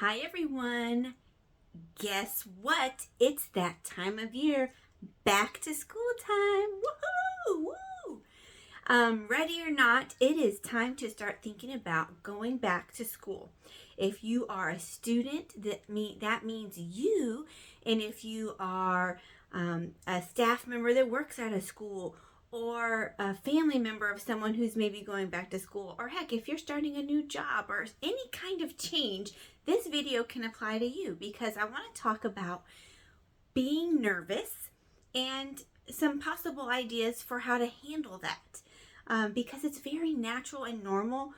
Hi everyone. Guess what? It's that time of year. Back to school time. Woohoo! Woo! Ready or not, it is time to start thinking about going back to school. If you are a student, that means you, and if you are a staff member that works at a school, or a family member of someone who's maybe going back to school, or heck, if you're starting a new job or any kind of change, this video can apply to you because I want to talk about being nervous and some possible ideas for how to handle that, because it's very natural and normal.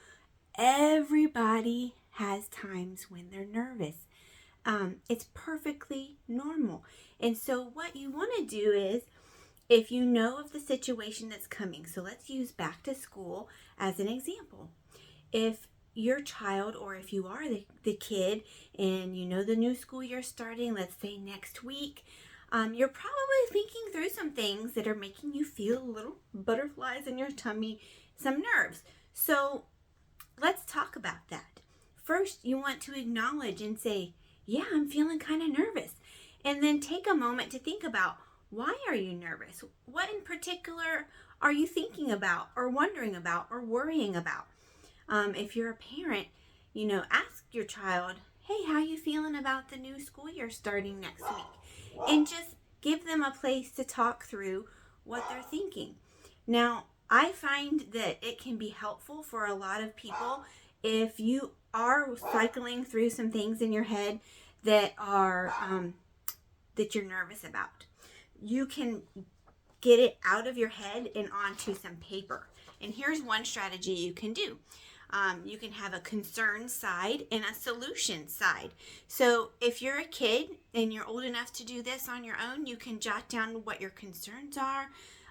Everybody has times when they're nervous. It's perfectly normal. And so what you want to do is, if you know of the situation that's coming, so let's use back to school as an example. If your child, or if you are the kid and you know the new school year starting, let's say next week, you're probably thinking through some things that are making you feel little butterflies in your tummy, some nerves. So let's talk about that. First, you want to acknowledge and say, yeah, I'm feeling kind of nervous. And then take a moment to think about, why are you nervous? What in particular are you thinking about or wondering about or worrying about? If you're a parent, ask your child, hey, how you feeling about the new school year starting next week? And just give them a place to talk through what they're thinking. Now, I find that it can be helpful for a lot of people if you are cycling through some things in your head that are that you're nervous about. You can get it out of your head and onto some paper. And here's one strategy you can do. You can have a concern side and a solution side. So if you're a kid and you're old enough to do this on your own, you can jot down what your concerns are,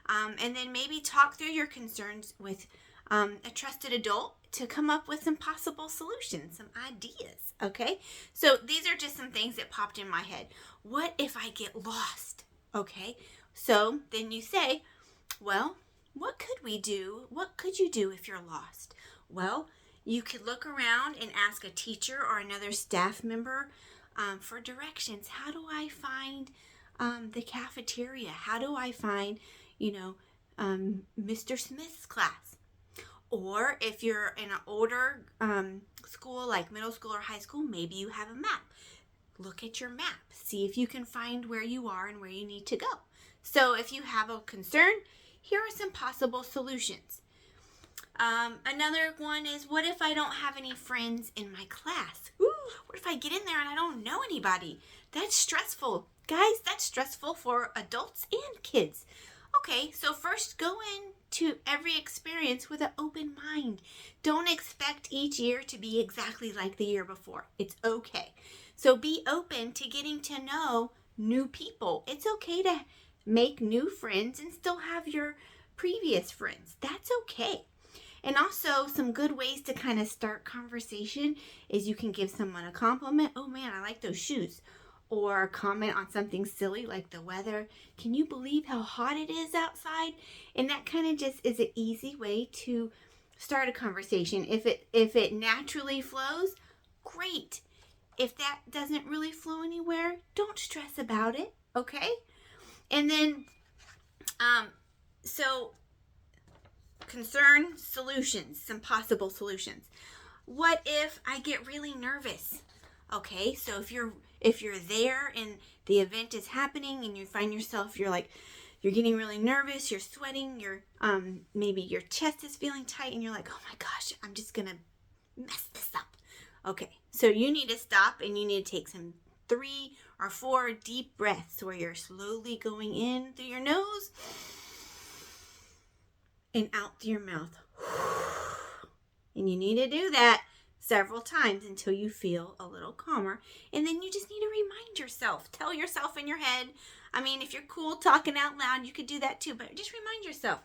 and then maybe talk through your concerns with a trusted adult to come up with some possible solutions, some ideas, okay? So these are just some things that popped in my head. What if I get lost? Okay, so then you say, well, what could we do? What could you do if you're lost? Well, you could look around and ask a teacher or another staff member for directions. How do I find the cafeteria? How do I find, Mr. Smith's class? Or if you're in an older school, like middle school or high school, maybe you have a map. Look at your map. See if you can find where you are and where you need to go. So if you have a concern, here are some possible solutions. Another one is, what if I don't have any friends in my class? Ooh, what if I get in there and I don't know anybody? That's stressful. Guys, that's stressful for adults and kids. Okay, so first go into every experience with an open mind. Don't expect each year to be exactly like the year before. It's okay. So be open to getting to know new people. It's okay to make new friends and still have your previous friends. That's okay. And also, some good ways to kind of start conversation is you can give someone a compliment. Oh man, I like those shoes. Or comment on something silly like the weather. Can you believe how hot it is outside? And that kind of just is an easy way to start a conversation. If it naturally flows, great. If that doesn't really flow anywhere, don't stress about it, okay? And then, so concern, solutions, some possible solutions. What if I get really nervous? Okay, so if you're there and the event is happening and you find yourself, you're getting really nervous, you're sweating, maybe your chest is feeling tight and you're like, oh my gosh, I'm just gonna mess this up. Okay, so you need to stop and you need to take some 3 or 4 deep breaths where you're slowly going in through your nose and out through your mouth. And you need to do that several times until you feel a little calmer. And then you just need to remind yourself. Tell yourself in your head. I mean, if you're cool talking out loud, you could do that too. But just remind yourself,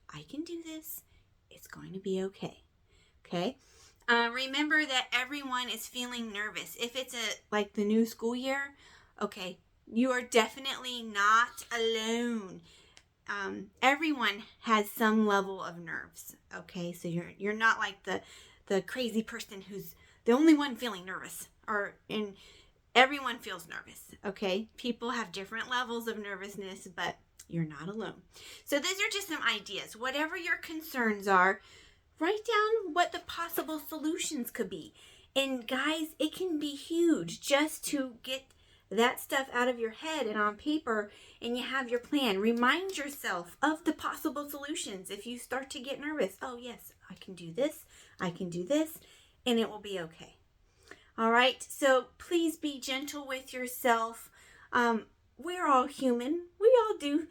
I can do this. It's going to be okay. Okay? Remember that everyone is feeling nervous. If it's like the new school year, okay, you are definitely not alone. Everyone has some level of nerves. Okay, so you're not like the crazy person who's the only one feeling nervous. and everyone feels nervous, okay? People have different levels of nervousness, but you're not alone. So these are just some ideas. Whatever your concerns are, write down what the possible solutions could be. And guys, it can be huge just to get that stuff out of your head and on paper, and you have your plan. Remind yourself of the possible solutions. If you start to get nervous, oh yes, I can do this, and it will be okay. All right, so please be gentle with yourself. We're all human. We all do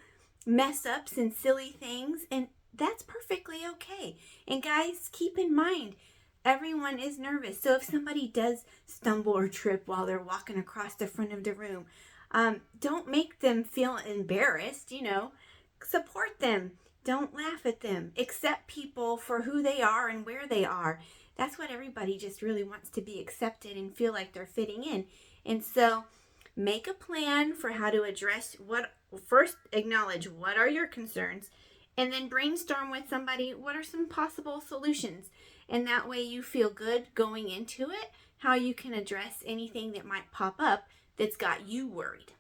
mess ups and silly things, and that's perfectly okay. And guys, keep in mind, everyone is nervous. So if somebody does stumble or trip while they're walking across the front of the room, don't make them feel embarrassed, Support them. Don't laugh at them. Accept people for who they are and where they are. That's what everybody just really wants, to be accepted and feel like they're fitting in. And so make a plan for how to address first acknowledge what are your concerns, and then brainstorm with somebody what are some possible solutions. And that way you feel good going into it, how you can address anything that might pop up that's got you worried.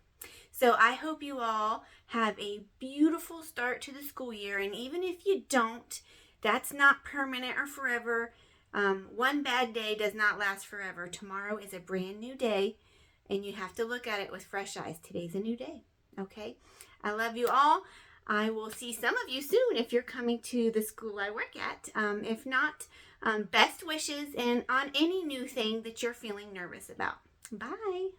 So I hope you all have a beautiful start to the school year. And even if you don't, that's not permanent or forever. One bad day does not last forever. Tomorrow is a brand new day, and you have to look at it with fresh eyes. Today's a new day, okay? I love you all. I will see some of you soon if you're coming to the school I work at. If not, best wishes and on any new thing that you're feeling nervous about. Bye.